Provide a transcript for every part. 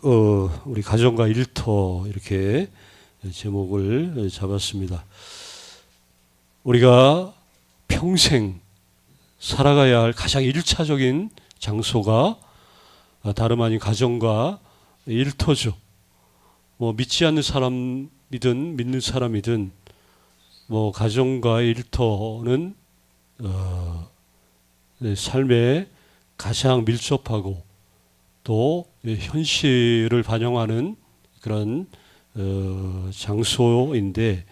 우리 가정과 일터 이렇게 제목을 잡았습니다. 우리가 평생 살아가야 할 가장 1차적인 장소가 다름 아닌 가정과 일터죠. 뭐 믿지 않는 사람이든 믿는 사람이든 뭐 가정과 일터는 삶에 가장 밀접하고 또 현실을 반영하는 그런 장소인데,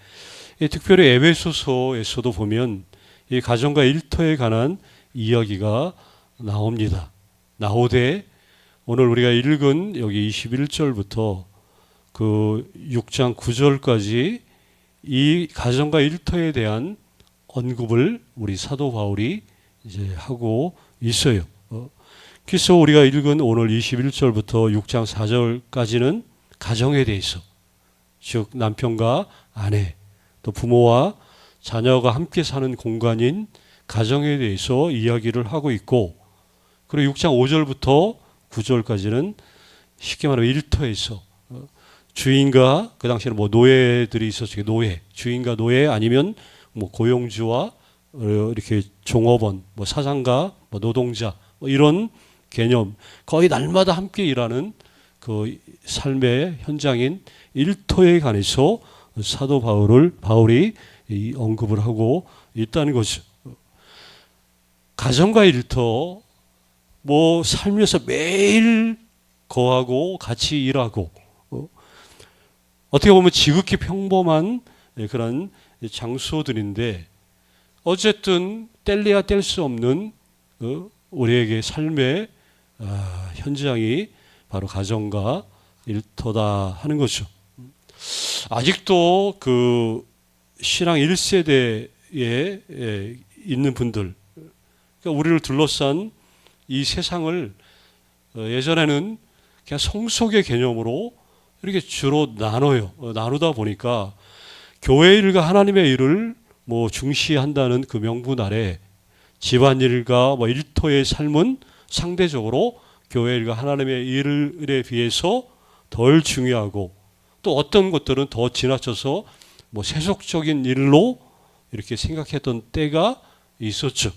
특별히 에베소서에서도 보면 이 가정과 일터에 관한 이야기가 나옵니다. 나오되 오늘 우리가 읽은 여기 21절부터 그 6장 9절까지 이 가정과 일터에 대한 언급을 우리 사도 바울이 이제 하고 있어요. 그래서 우리가 읽은 오늘 21절부터 6장 4절까지는 가정에 대해서, 즉 남편과 아내, 또 부모와 자녀가 함께 사는 공간인 가정에 대해서 이야기를 하고 있고, 그리고 6장 5절부터 9절까지는 쉽게 말하면 일터에서 주인과, 그 당시에는 뭐 노예들이 있었죠. 노예, 주인과 노예, 아니면 뭐 고용주와 이렇게 종업원, 뭐 사장과 뭐 노동자, 뭐 이런 개념, 거의 날마다 함께 일하는 그 삶의 현장인 일터에 관해서 사도 바울이 언급을 하고 있다는 거죠. 가정과 일터, 뭐 살면서 매일 거하고 같이 일하고, 어떻게 보면 지극히 평범한 그런 장소들인데, 어쨌든 뗄래야 뗄 수 없는 우리에게 삶의 현장이 바로 가정과 일터다 하는 거죠. 아직도 그 신앙 1세대에 있는 분들, 그러니까 우리를 둘러싼 이 세상을 예전에는 그냥 성속의 개념으로 이렇게 주로 나눠요. 나누다 보니까 교회 일과 하나님의 일을 뭐 중시한다는 그 명분 아래 집안일과 뭐 일터의 삶은 상대적으로 교회 일과 하나님의 일에 비해서 덜 중요하고, 또 어떤 것들은 더 지나쳐서 뭐 세속적인 일로 이렇게 생각했던 때가 있었죠.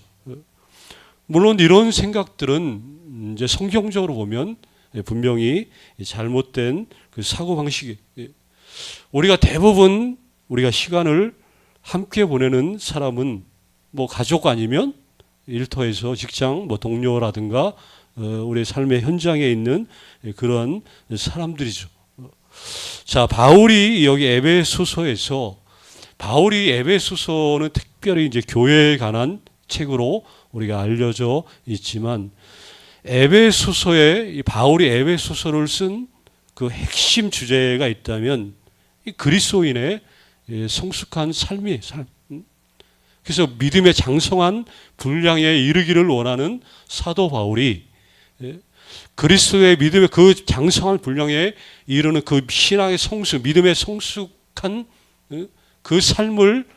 물론 이런 생각들은 이제 성경적으로 보면 분명히 잘못된 그 사고 방식이, 우리가 대부분 우리가 시간을 함께 보내는 사람은 뭐 가족 아니면 일터에서 직장 뭐 동료라든가 우리의 삶의 현장에 있는 그런 사람들이죠. 자, 바울이 여기 에베소서에서, 바울이 에베소서는 특별히 이제 교회에 관한 책으로 우리가 알려져 있지만, 에베소서에 바울이 에베소서를 쓴 그 핵심 주제가 있다면 이 그리스도인의 성숙한 삶이에요. 그래서 믿음의 장성한 분량에 이르기를 원하는 사도 바울이 그리스도의 믿음의 그 장성한 분량에 이르는 그 신앙의 성숙, 믿음의 성숙한 그 삶을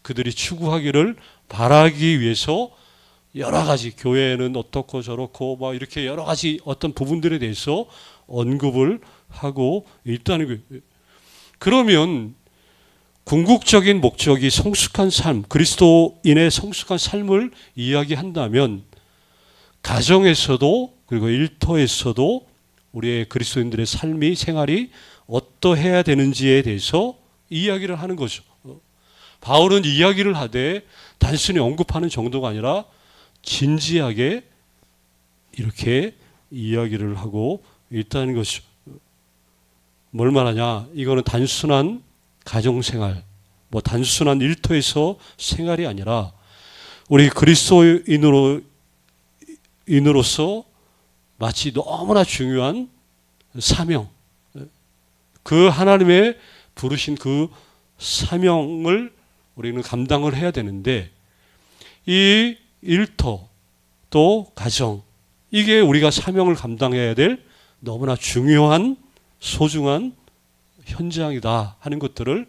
그들이 추구하기를 바라기 위해서 여러 가지, 교회는 어떻고 저렇고 막 이렇게 여러 가지 어떤 부분들에 대해서 언급을 하고 있다는 거예요. 그러면 궁극적인 목적이 성숙한 삶, 그리스도인의 성숙한 삶을 이야기한다면 가정에서도 그리고 일터에서도 우리의 그리스도인들의 삶이, 생활이 어떠해야 되는지에 대해서 이야기를 하는 거죠. 바울은 이야기를 하되 단순히 언급하는 정도가 아니라 진지하게 이렇게 이야기를 하고 있다는 것이죠. 뭘 말하냐? 이거는 단순한 가정생활, 뭐 단순한 일터에서 생활이 아니라 우리 그리스도인으로서 마치 너무나 중요한 사명, 그 하나님의 부르신 그 사명을 우리는 감당을 해야 되는데, 이 일터 또 가정, 이게 우리가 사명을 감당해야 될 너무나 중요한 소중한 현장이다 하는 것들을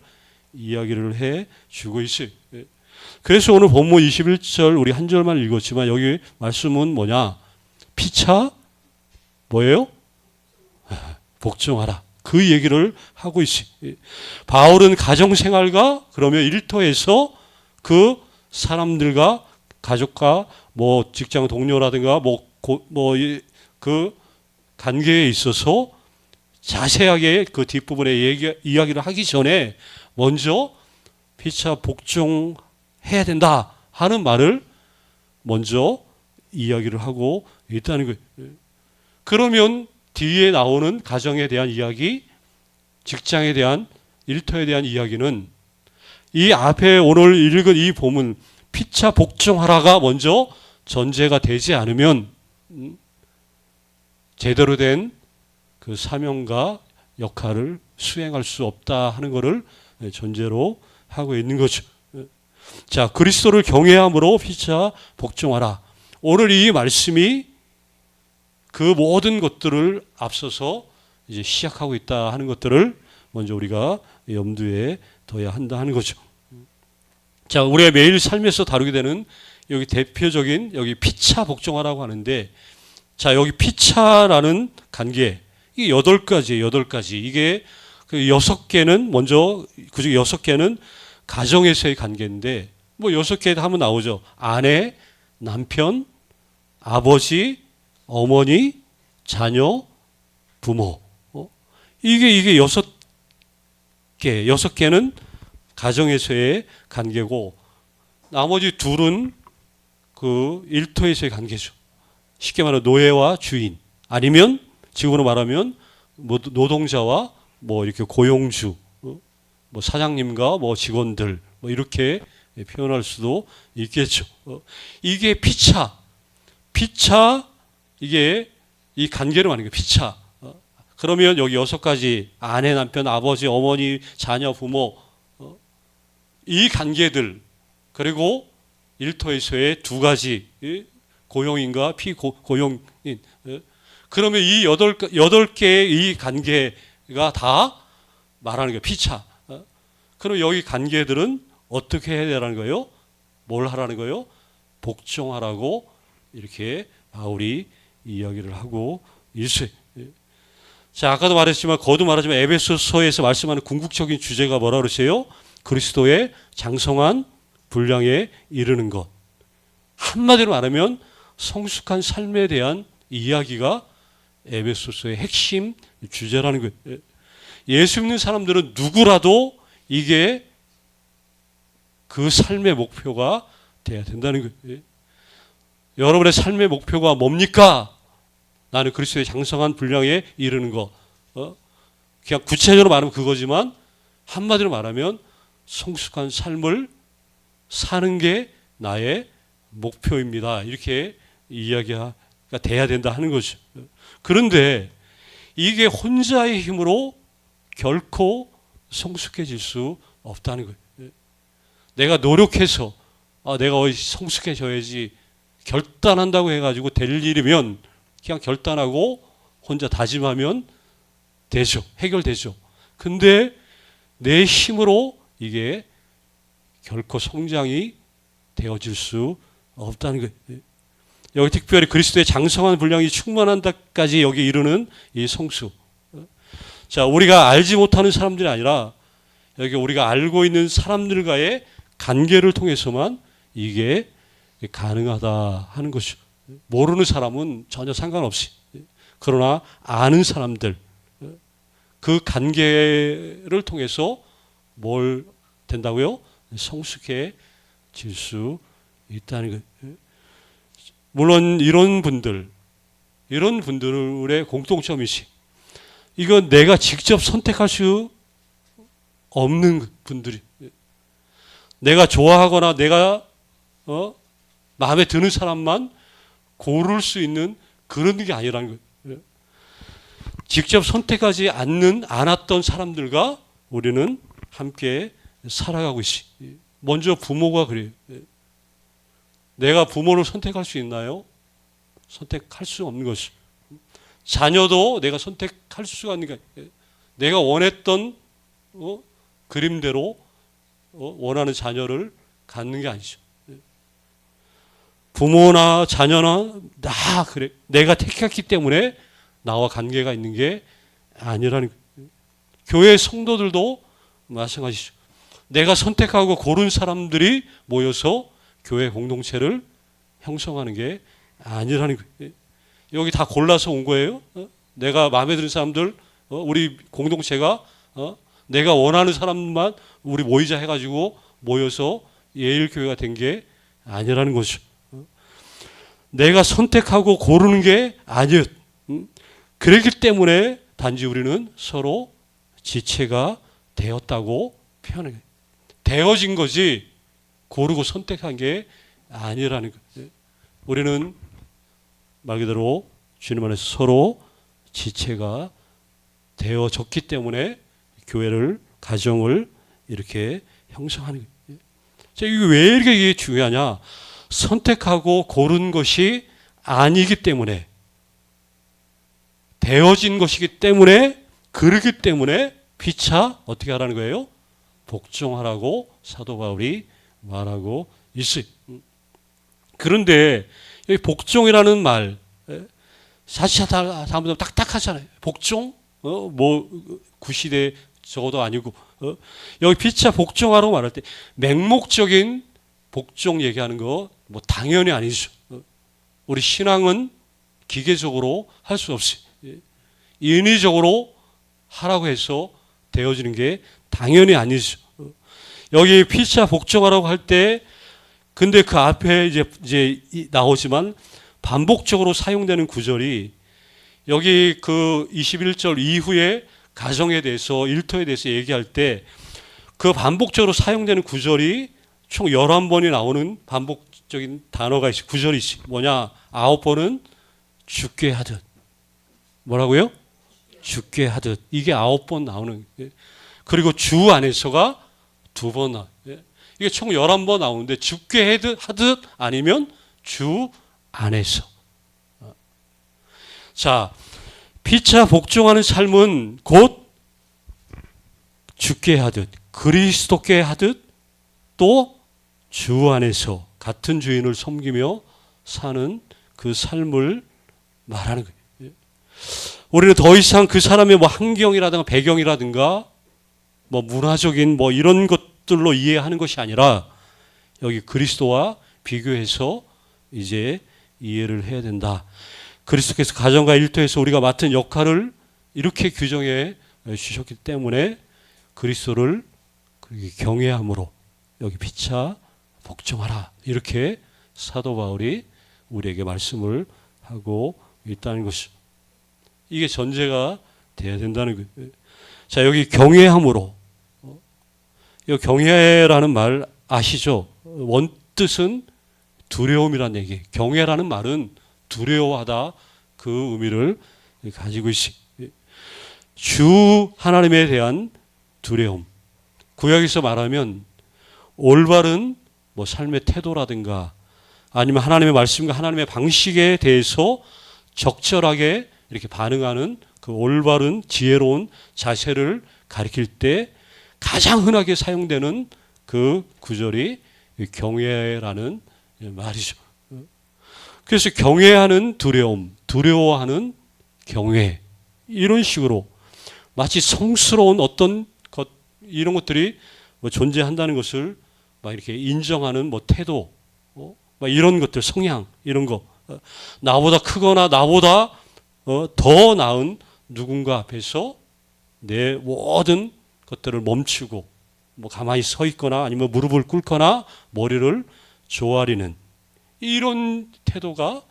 이야기를 해 주고 있어요. 그래서 오늘 본문 21절 우리 한 절만 읽었지만 여기 말씀은 뭐냐? 피차 뭐예요? 복종하라. 그 얘기를 하고 있어요. 바울은 가정생활과 그러면 일터에서 그 사람들과 가족과 뭐 직장 동료라든가 그 관계에 있어서 자세하게 그 뒷부분에 이야기를 하기 전에 먼저 피차 복종해야 된다 하는 말을 먼저 이야기를 하고 있다는 거예요. 그러면 뒤에 나오는 가정에 대한 이야기, 직장에 대한 일터에 대한 이야기는 이 앞에 오늘 읽은 이 본문 피차 복종하라가 먼저 전제가 되지 않으면 제대로 된 그 사명과 역할을 수행할 수 없다 하는 것을 전제로 하고 있는 거죠. 자, 그리스도를 경외함으로 피차 복종하라. 오늘 이 말씀이 그 모든 것들을 앞서서 이제 시작하고 있다 하는 것들을 먼저 우리가 염두에 둬야 한다 하는 거죠. 자, 우리가 매일 삶에서 다루게 되는 여기 대표적인 여기 피차 복종하라고 하는데, 자, 여기 피차라는 관계, 이게 8가지예요, 8가지. 이게 그 6개는 먼저, 그중 6개는 가정에서의 관계인데, 뭐 6개 하면 나오죠. 아내, 남편, 아버지, 어머니, 자녀, 부모. 이게 6개는 가정에서의 관계고, 나머지 둘은 그 일터에서의 관계죠. 쉽게 말하면 노예와 주인, 아니면 지금으로 말하면 뭐 노동자와 뭐 이렇게 고용주, 뭐 사장님과 뭐 직원들, 뭐 이렇게 표현할 수도 있겠죠. 이게 피차, 이게 이 관계를 말하는 거예요. 피차. 그러면 여기 6가지 아내, 남편, 아버지, 어머니, 자녀, 부모, 이 관계들, 그리고 일터에서의 2가지 고용인과 피고용인. 그러면 이 8개의 이 관계가 다 말하는 거예요. 피차. 그럼 여기 관계들은 어떻게 해야 되라는 거예요? 뭘 하라는 거예요? 복종하라고 이렇게 바울이 이야기를 하고 있어요. 자, 아까도 말했지만 거듭 말하지만 에베소서에서 말씀하는 궁극적인 주제가 뭐라 그러세요? 그리스도의 장성한 분량에 이르는 것. 한마디로 말하면 성숙한 삶에 대한 이야기가 에베소서의 핵심 주제라는 거예요. 예수 믿는 사람들은 누구라도 이게 그 삶의 목표가 돼야 된다는 거예요. 여러분의 삶의 목표가 뭡니까? 나는 그리스도의 장성한 분량에 이르는 것. 그냥 구체적으로 말하면 그거지만 한마디로 말하면 성숙한 삶을 사는 게 나의 목표입니다. 이렇게 이야기가 돼야 된다 하는 거죠. 그런데 이게 혼자의 힘으로 결코 성숙해질 수 없다는 거예요. 내가 노력해서 내가 성숙해져야지 결단한다고 해가지고 될 일이면 그냥 결단하고 혼자 다짐하면 되죠. 해결되죠. 근데 내 힘으로 이게 결코 성장이 되어질 수 없다는 거예요. 여기 특별히 그리스도의 장성한 분량이 충만한 데까지 여기 이르는 이 성수. 자, 우리가 알지 못하는 사람들이 아니라 여기 우리가 알고 있는 사람들과의 관계를 통해서만 이게 가능하다 하는 것이죠. 모르는 사람은 전혀 상관없이. 그러나 아는 사람들, 그 관계를 통해서 뭘 된다고요? 성숙해질 수 있다는 거예요. 물론 이런 분들의 공통점이지. 이건 내가 직접 선택할 수 없는 분들이. 내가 좋아하거나 내가 마음에 드는 사람만 고를 수 있는 그런 게 아니라는 거예요. 직접 선택하지 않았던 사람들과 우리는 함께 살아가고 있어요. 먼저 부모가 그래요. 내가 부모를 선택할 수 있나요? 선택할 수 없는 것이. 자녀도 내가 선택할 수가 없는 게 내가 원했던 그림대로 원하는 자녀를 갖는 게 아니죠. 부모나 자녀나 그래. 내가 택했기 때문에 나와 관계가 있는 게 아니라는 거예요. 교회 성도들도 마찬가지죠. 내가 선택하고 고른 사람들이 모여서 교회 공동체를 형성하는 게 아니라는 거예요. 여기 다 골라서 온 거예요. 내가 마음에 드는 사람들, 우리 공동체가 내가 원하는 사람만 우리 모이자 해가지고 모여서 예일교회가 된 게 아니라는 거죠. 내가 선택하고 고르는 게 아니었. 그렇기 때문에 단지 우리는 서로 지체가 되었다고 표현해요. 되어진 거지 고르고 선택한 게 아니라는 거예요. 우리는 말 그대로 주님 안에서 서로 지체가 되어졌기 때문에 교회를, 가정을 이렇게 형성하는 거예요. 자, 이게 왜 이게 중요하냐? 선택하고 고른 것이 아니기 때문에, 되어진 것이기 때문에, 그렇기 때문에 피차 어떻게 하라는 거예요? 복종하라고 사도 바울이 말하고 있어요. 그런데 여기 복종이라는 말, 사실 사람들 딱딱하잖아요. 복종? 뭐 구시대 적어도 아니고, 여기 피차 복종하라고 말할 때 맹목적인 복종 얘기하는 거 뭐 당연히 아니죠. 우리 신앙은 기계적으로 할 수 없어요. 인위적으로 하라고 해서 되어지는 게 당연히 아니죠. 여기 피차 복종하라고 할 때, 근데 그 앞에 이제 나오지만 반복적으로 사용되는 구절이 여기 그 21절 이후에 가정에 대해서, 일터에 대해서 얘기할 때 그 반복적으로 사용되는 구절이 총 11번이 나오는 반복적인 단어가 있어요. 구절이 있어요. 뭐냐? 9번은 죽게 하듯. 뭐라고요? 죽게 하듯. 이게 9번 나오는 거예요. 그리고 주 안에서가 2번 나와요. 이게 총 11번 나오는데 죽게 하듯 아니면 주 안에서. 자, 피차 복종하는 삶은 곧 죽게 하듯, 그리스도께 하듯, 또 주 안에서 같은 주인을 섬기며 사는 그 삶을 말하는 거예요. 우리는 더 이상 그 사람의 뭐 환경이라든가 배경이라든가 뭐 문화적인 뭐 이런 것들로 이해하는 것이 아니라 여기 그리스도와 비교해서 이제 이해를 해야 된다. 그리스도께서 가정과 일터에서 우리가 맡은 역할을 이렇게 규정해 주셨기 때문에 그리스도를 경외함으로 여기 피차 복종하라. 이렇게 사도 바울이 우리에게 말씀을 하고 있다는 것이죠. 이게 전제가 돼야 된다는 거예요. 자, 여기 경외함으로. 이 경외라는 말 아시죠? 원뜻은 두려움이라는 얘기. 경외라는 말은 두려워하다, 그 의미를 가지고 있어요. 주 하나님에 대한 두려움. 구약에서 말하면 올바른 뭐 삶의 태도라든가 아니면 하나님의 말씀과 하나님의 방식에 대해서 적절하게 이렇게 반응하는 그 올바른 지혜로운 자세를 가리킬 때 가장 흔하게 사용되는 그 구절이 경외라는 말이죠. 그래서 경외하는 두려움, 두려워하는 경외, 이런 식으로 마치 성스러운 어떤 것, 이런 것들이 뭐 존재한다는 것을 막 이렇게 인정하는 뭐 태도, 막 이런 것들, 성향, 이런 거, 나보다 크거나 나보다 더 나은 누군가 앞에서 내 모든 것들을 멈추고 뭐 가만히 서 있거나 아니면 무릎을 꿇거나 머리를 조아리는 이런 태도가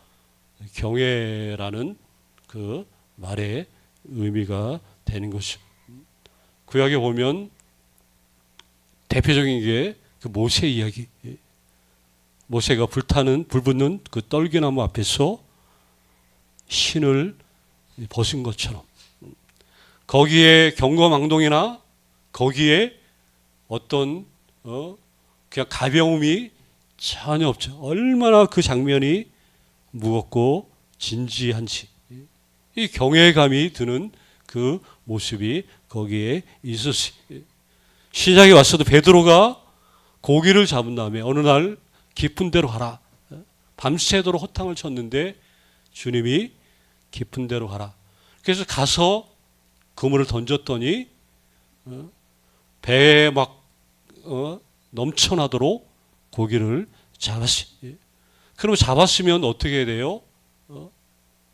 경외라는 그 말의 의미가 되는 것이죠. 구약에 보면 대표적인 게 그 모세 이야기. 모세가 불붙는 그 떨기나무 앞에서 신을 벗은 것처럼 거기에 경거망동이나 거기에 어떤 그냥 가벼움이 전혀 없죠. 얼마나 그 장면이 무겁고 진지한지 이 경외감이 드는 그 모습이 거기에 있었어요. 시장에 왔어도 베드로가 고기를 잡은 다음에 어느 날 깊은 데로 가라. 밤새도록 허탕을 쳤는데 주님이 깊은 데로 가라. 그래서 가서 그물을 던졌더니 배에 막 넘쳐나도록 고기를 잡았어요. 그럼 잡았으면 어떻게 해야 돼요?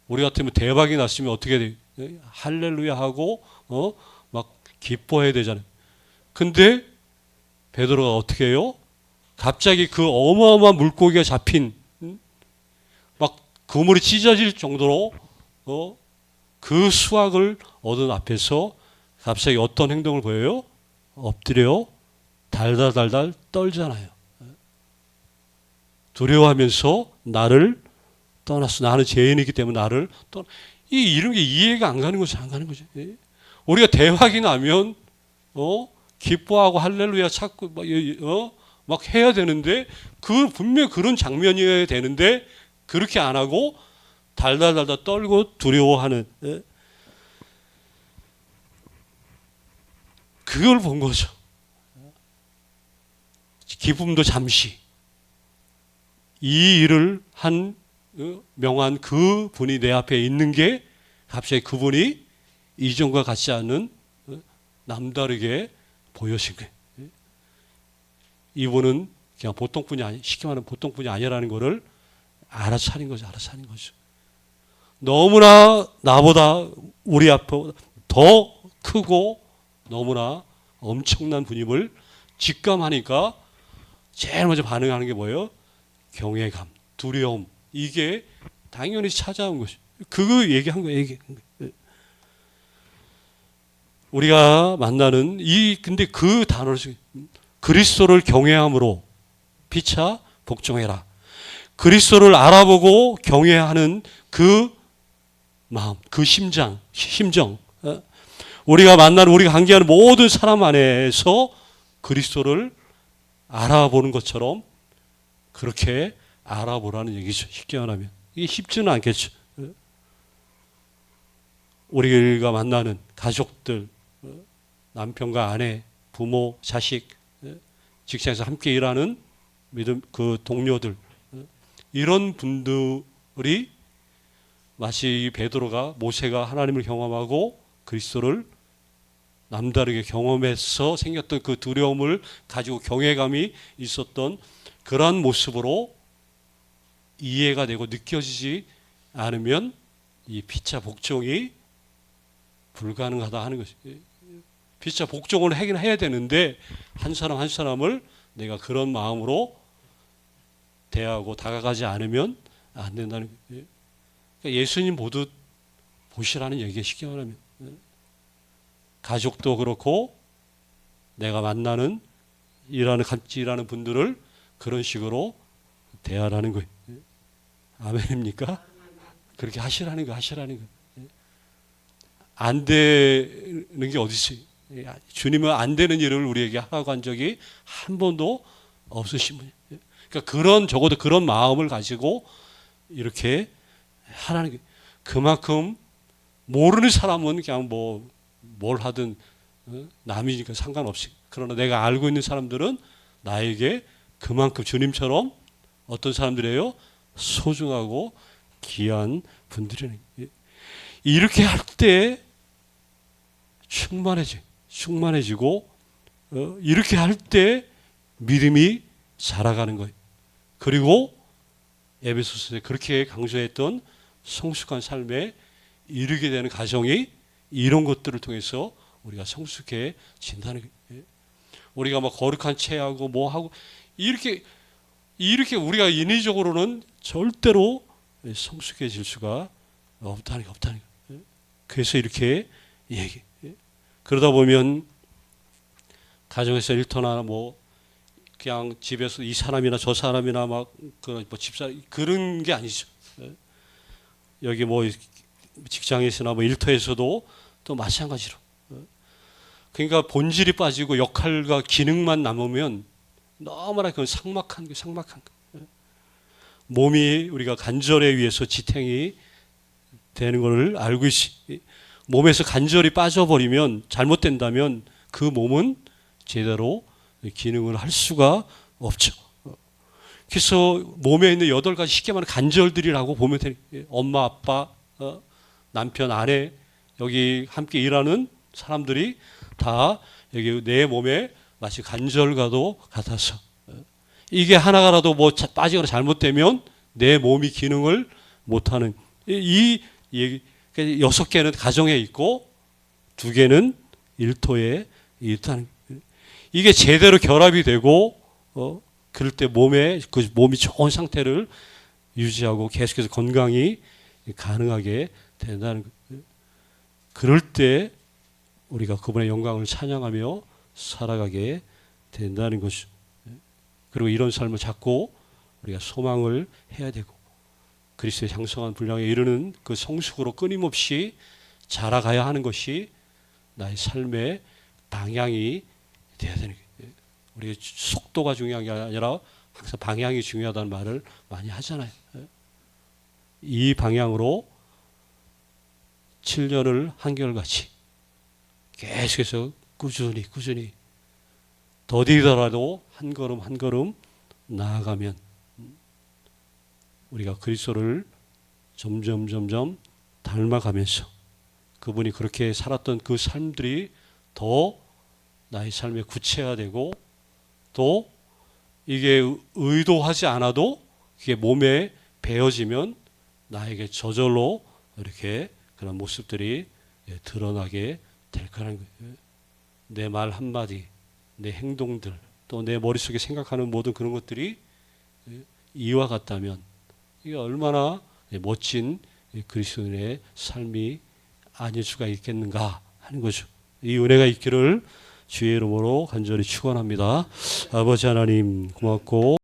우리 같으면 대박이 났으면 어떻게 해야 돼요? 할렐루야 하고 막 기뻐해야 되잖아요. 근데 베드로가 어떻게 해요? 갑자기 그 어마어마한 물고기가 잡힌 막 그물이 찢어질 정도로 그 수확을 얻은 앞에서 갑자기 어떤 행동을 보여요? 엎드려 달달달달 떨잖아요. 두려워하면서 나를 떠났어. 나는 죄인이기 때문에 나를 떠나. 이런 게 이해가 안 가는 거죠. 안 가는 거죠. 우리가 대박이 나면 기뻐하고 할렐루야 찾고 막 해야 되는데 분명 그런 장면이어야 되는데 그렇게 안 하고 달달달달 떨고 두려워하는 그걸 본 거죠. 기쁨도 잠시 이 일을 한 명한 그 분이 내 앞에 있는 게 갑자기 그분이 이전과 같지 않은 남다르게 보여진 거예요. 이분은 그냥 보통 분이 아니, 쉽게 말하면 보통 분이 아니라는 것을 알아차린 거죠. 알아차린 거죠. 너무나 나보다 우리 앞에 더 크고 너무나 엄청난 분임을 직감하니까 제일 먼저 반응하는 게 뭐예요? 경외감, 두려움. 이게 당연히 찾아온 것이. 그거 얘기한 거예요. 우리가 만나는 근데 그 단어를 그리스도를 경외함으로 피차 복종해라. 그리스도를 알아보고 경외하는 그 마음, 그 심정. 우리가 만나는 우리가 관계하는 모든 사람 안에서 그리스도를 알아보는 것처럼 그렇게 알아보라는 얘기죠. 쉽게 말하면. 이게 쉽지는 않겠죠. 우리가 만나는 가족들, 남편과 아내, 부모, 자식, 직장에서 함께 일하는 믿음 그 동료들, 이런 분들이 마치 베드로가 모세가 하나님을 경험하고 그리스도를 남다르게 경험해서 생겼던 그 두려움을 가지고 경외감이 있었던 그러한 모습으로 이해가 되고 느껴지지 않으면 이 피차 복종이 불가능하다 하는 것이. 피차 복종을 하긴 해야 되는데 한 사람 한 사람을 내가 그런 마음으로 대하고 다가가지 않으면 안 된다는 거예요. 그러니까 예수님 보듯 보시라는 얘기가 쉽게 말하면 가족도 그렇고 내가 만나는 같이 일하는 분들을 그런 식으로 대하라는 거예요. 아멘입니까? 그렇게 하시라는 거. 안 되는 게 어디 있어요? 주님은 안 되는 일을 우리에게 하라고 한 적이 한 번도 없으신 분이에요. 그러니까 적어도 그런 마음을 가지고 이렇게 하라는 게 그만큼 모르는 사람은 그냥 뭘 하든 남이니까 상관없이 그러나 내가 알고 있는 사람들은 나에게 그만큼 주님처럼 어떤 사람들이에요? 소중하고 귀한 분들이네. 이렇게 할 때 충만해지고 이렇게 할 때 믿음이 자라가는 거예요. 그리고 에베소서에 그렇게 강조했던 성숙한 삶에 이르게 되는 과정이 이런 것들을 통해서 우리가 성숙해진다는 거예요. 우리가 막 거룩한 체하고 하고 이렇게 우리가 인위적으로는 절대로 성숙해질 수가 없다는 거예요. 그래서 이렇게 얘기. 그러다 보면 가정에서 일터나 그냥 집에서 이 사람이나 저 사람이나 집사람 그런 게 아니죠. 여기 직장에서나 일터에서도 또 마찬가지로. 그러니까 본질이 빠지고 역할과 기능만 남으면 너무나 그건 삭막한 거. 몸이 우리가 관절에 의해서 지탱이 되는 것을 알고 있지. 몸에서 관절이 빠져버리면 잘못된다면 그 몸은 제대로 기능을 할 수가 없죠. 그래서 몸에 있는 8가지 쉽게 말하면 관절들이라고 보면 돼요. 엄마, 아빠, 남편, 아내, 여기 함께 일하는 사람들이 다 여기 내 몸에 마치 관절과도 같아서 이게 하나가라도 뭐 빠지거나 잘못되면 내 몸이 기능을 못하는 이 6개는 가정에 있고 2개는 일터에 있다는 이게 제대로 결합이 되고 그럴 때 그 몸이 좋은 상태를 유지하고 계속해서 건강이 가능하게 된다는 거예요. 그럴 때 우리가 그분의 영광을 찬양하며 살아가게 된다는 것이죠. 그리고 이런 삶을 잡고 우리가 소망을 해야 되고 그리스도의 장성한 분량에 이르는 그 성숙으로 끊임없이 자라가야 하는 것이 나의 삶의 방향이 되어야 되는 거예요. 우리가 속도가 중요한 게 아니라 항상 방향이 중요하다는 말을 많이 하잖아요. 이 방향으로 7년을 한결같이 계속해서 꾸준히 더디더라도 한 걸음 한 걸음 나아가면 우리가 그리스도를 점점 닮아가면서 그분이 그렇게 살았던 그 삶들이 더 나의 삶에 구체화되고 또 이게 의도하지 않아도 그게 몸에 배어지면 나에게 저절로 이렇게 그런 모습들이 드러나게 될 거라는 거예요. 내 말 한마디, 내 행동들, 또 내 머릿속에 생각하는 모든 그런 것들이 이와 같다면 이게 얼마나 멋진 그리스도인의 삶이 아닐 수가 있겠는가 하는 거죠. 이 은혜가 있기를 주의 이름으로 간절히 축원합니다. 아버지 하나님 고맙고